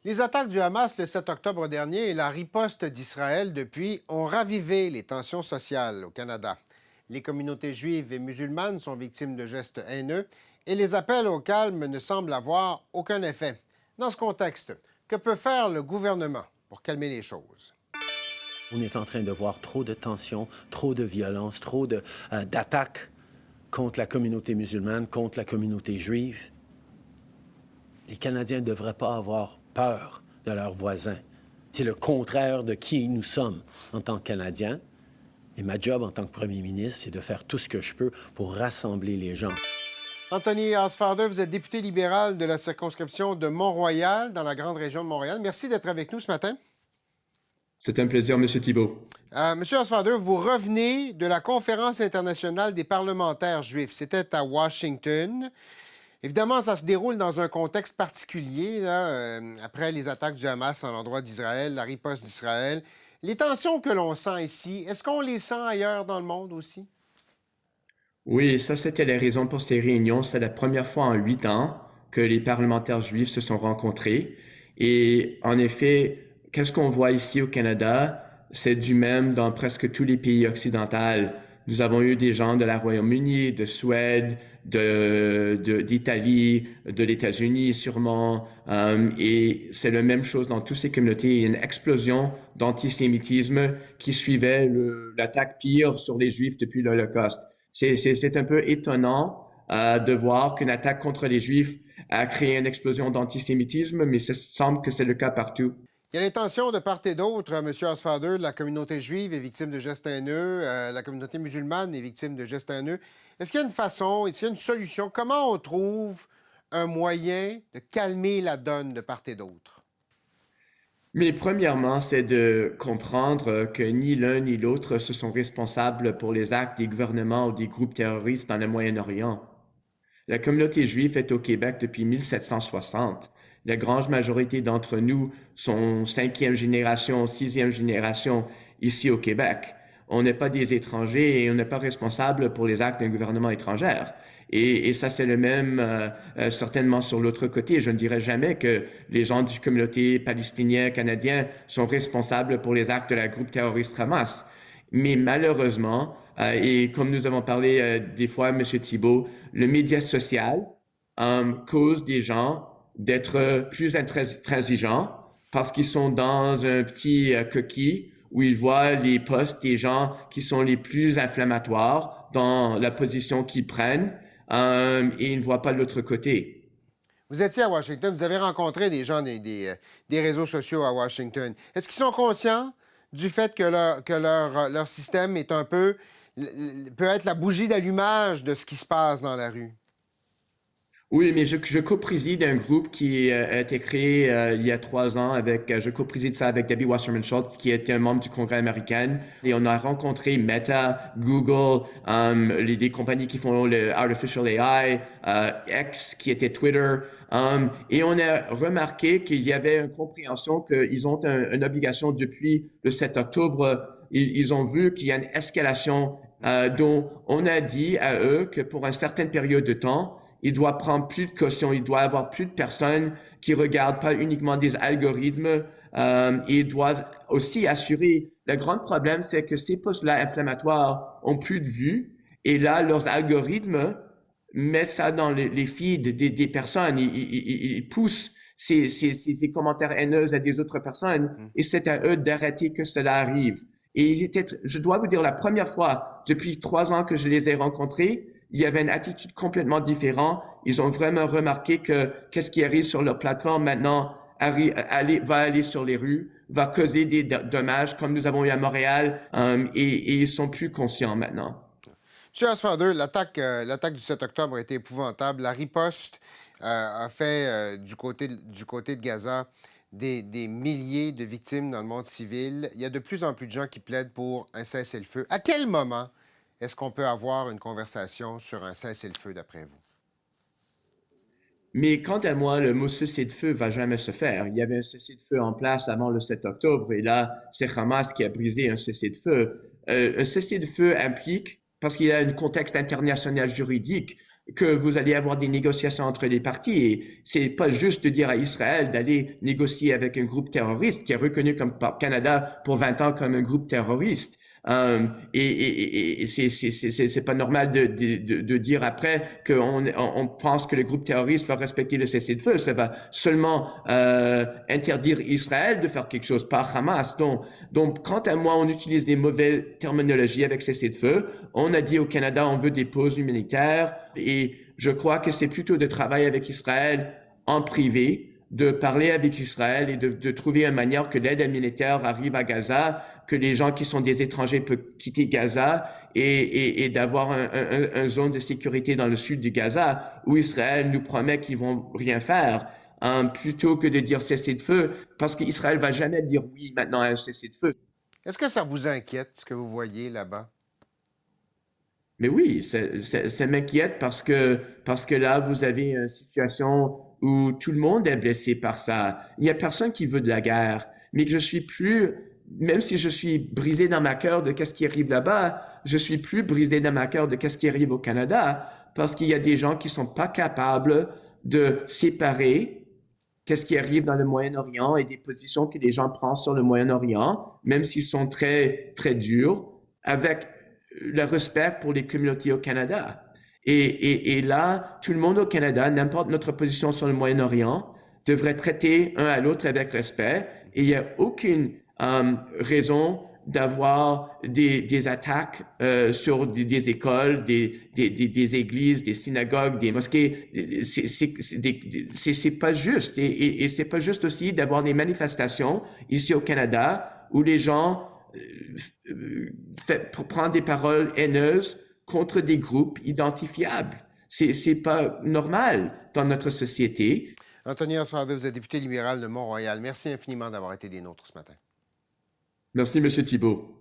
Les attaques du Hamas le 7 octobre dernier et la riposte d'Israël depuis ont ravivé les tensions sociales au Canada. Les communautés juives et musulmanes sont victimes de gestes haineux et les appels au calme ne semblent avoir aucun effet. Dans ce contexte, que peut faire le gouvernement pour calmer les choses? On est en train de voir trop de tensions, trop de violence, d'attaques contre la communauté musulmane, contre la communauté juive. Les Canadiens ne devraient pas avoir peur de leurs voisins. C'est le contraire de qui nous sommes en tant que Canadiens. Et ma job en tant que premier ministre, c'est de faire tout ce que je peux pour rassembler les gens. Anthony Hosfather, vous êtes député libéral de la circonscription de Mont-Royal, dans la grande région de Montréal. Merci d'être avec nous ce matin. C'est un plaisir, M. Thibault. Monsieur Hosfather, vous revenez de la Conférence internationale des parlementaires juifs. C'était à Washington. Évidemment, ça se déroule dans un contexte particulier, là, après les attaques du Hamas à l'endroit d'Israël, la riposte d'Israël. Les tensions que l'on sent ici, est-ce qu'on les sent ailleurs dans le monde aussi? Oui, ça, c'était la raison pour ces réunions. C'est la première fois en 8 ans que les parlementaires juifs se sont rencontrés. Et en effet, qu'est-ce qu'on voit ici au Canada? C'est du même dans presque tous les pays occidentaux. Nous avons eu des gens de la Royaume-Uni, de Suède, d'Italie, de l'États-Unis sûrement, et c'est la même chose dans toutes ces communautés. Il y a une explosion d'antisémitisme qui suivait l'attaque pire sur les Juifs depuis l'Holocauste. C'est un peu étonnant de voir qu'une attaque contre les Juifs a créé une explosion d'antisémitisme, mais ça semble que c'est le cas partout. Il y a l'intention de part et d'autre, M. Hosfather, la communauté juive est victime de gestes haineux, la communauté musulmane est victime de gestes haineux. Est-ce qu'il y a une façon, est-ce qu'il y a une solution? Comment on trouve un moyen de calmer la donne de part et d'autre? Mais premièrement, c'est de comprendre que ni l'un ni l'autre se sont responsables pour les actes des gouvernements ou des groupes terroristes dans le Moyen-Orient. La communauté juive est au Québec depuis 1760. La grande majorité d'entre nous sont 5e génération, 6e génération ici au Québec. On n'est pas des étrangers et on n'est pas responsable pour les actes d'un gouvernement étranger. Et ça, c'est le même certainement sur l'autre côté. Je ne dirais jamais que les gens du communauté palestinien, canadien sont responsables pour les actes de la groupe terroriste Hamas. Mais malheureusement, et comme nous avons parlé des fois, M. Thibault, le média social cause des gens d'être plus intransigeants parce qu'ils sont dans un petit coquille où ils voient les posts des gens qui sont les plus inflammatoires dans la position qu'ils prennent et ils ne voient pas l'autre côté. Vous étiez à Washington, vous avez rencontré des gens des réseaux sociaux à Washington. Est-ce qu'ils sont conscients du fait que leur système est un peu, peut être la bougie d'allumage de ce qui se passe dans la rue? Oui, mais je co-préside un groupe qui a été créé il y a 3 ans je co-préside ça avec Debbie Wasserman Schultz, qui était un membre du Congrès américain. Et on a rencontré Meta, Google, des compagnies qui font le Artificial AI, X, qui était Twitter. Et on a remarqué qu'il y avait une compréhension qu'ils ont une obligation depuis le 7 octobre. Ils ont vu qu'il y a une escalation dont on a dit à eux que pour une certaine période de temps, il doit prendre plus de caution, il doit avoir plus de personnes qui regardent pas uniquement des algorithmes. Il doit aussi assurer. Le grand problème, c'est que ces posts-là inflammatoires ont plus de vues et là, leurs algorithmes mettent ça dans les feeds des personnes. Ils poussent ces commentaires haineux à des autres personnes et c'est à eux d'arrêter que cela arrive. Et je dois vous dire, la première fois depuis 3 ans que je les ai rencontrés, il y avait une attitude complètement différente. Ils ont vraiment remarqué que qu'est-ce qui arrive sur leur plateforme maintenant va aller sur les rues, va causer des dommages comme nous avons eu à Montréal et ils sont plus conscients maintenant. M. Hosfather, l'attaque du 7 octobre a été épouvantable. La riposte a fait du côté de Gaza des milliers de victimes dans le monde civil. Il y a de plus en plus de gens qui plaident pour un cessez-le-feu. À quel moment est-ce qu'on peut avoir une conversation sur un cessez-le-feu, d'après vous? Mais quant à moi, le mot cessez-le-feu va jamais se faire. Il y avait un cessez-le-feu en place avant le 7 octobre et là, c'est Hamas qui a brisé un cessez-le-feu. Un cessez-le-feu implique, parce qu'il y a un contexte international juridique, que vous allez avoir des négociations entre les parties. Et c'est pas juste de dire à Israël d'aller négocier avec un groupe terroriste qui est reconnu comme par Canada pour 20 ans comme un groupe terroriste. Et c'est pas normal de dire après on pense que le groupe terroriste va respecter le cessez-le-feu. Ça va seulement interdire Israël de faire quelque chose, pas Hamas. Donc, quant à moi, on utilise des mauvaises terminologies avec cessez-le-feu. On a dit au Canada, on veut des pauses humanitaires. Et je crois que c'est plutôt de travailler avec Israël en privé, de parler avec Israël et de trouver une manière que l'aide humanitaire arrive à Gaza, que les gens qui sont des étrangers peuvent quitter Gaza et d'avoir une zone de sécurité dans le sud de Gaza où Israël nous promet qu'ils vont rien faire, plutôt que de dire cessez-le-feu, parce qu'Israël va jamais dire oui maintenant à un cessez-le-feu. Est-ce que ça vous inquiète, ce que vous voyez là-bas? Mais oui, ça m'inquiète parce que là, vous avez une situation où tout le monde est blessé par ça. Il n'y a personne qui veut de la guerre. Mais je suis plus, même si je suis brisé dans ma cœur de qu'est-ce qui arrive là-bas, je suis plus brisé dans ma cœur de qu'est-ce qui arrive au Canada parce qu'il y a des gens qui sont pas capables de séparer qu'est-ce qui arrive dans le Moyen-Orient et des positions que les gens prennent sur le Moyen-Orient, même s'ils sont très, très durs, avec le respect pour les communautés au Canada. Et là, tout le monde au Canada, n'importe notre position sur le Moyen-Orient, devrait traiter un à l'autre avec respect. Et il n'y a aucune raison d'avoir des attaques sur des écoles, des églises, des synagogues, des mosquées. C'est pas juste. Et c'est pas juste aussi d'avoir des manifestations ici au Canada où les gens prendre des paroles haineuses contre des groupes identifiables. C'est pas normal dans notre société. Anthony Oswalder, vous êtes député libéral de Mont-Royal. Merci infiniment d'avoir été des nôtres ce matin. Merci, M. Thibault.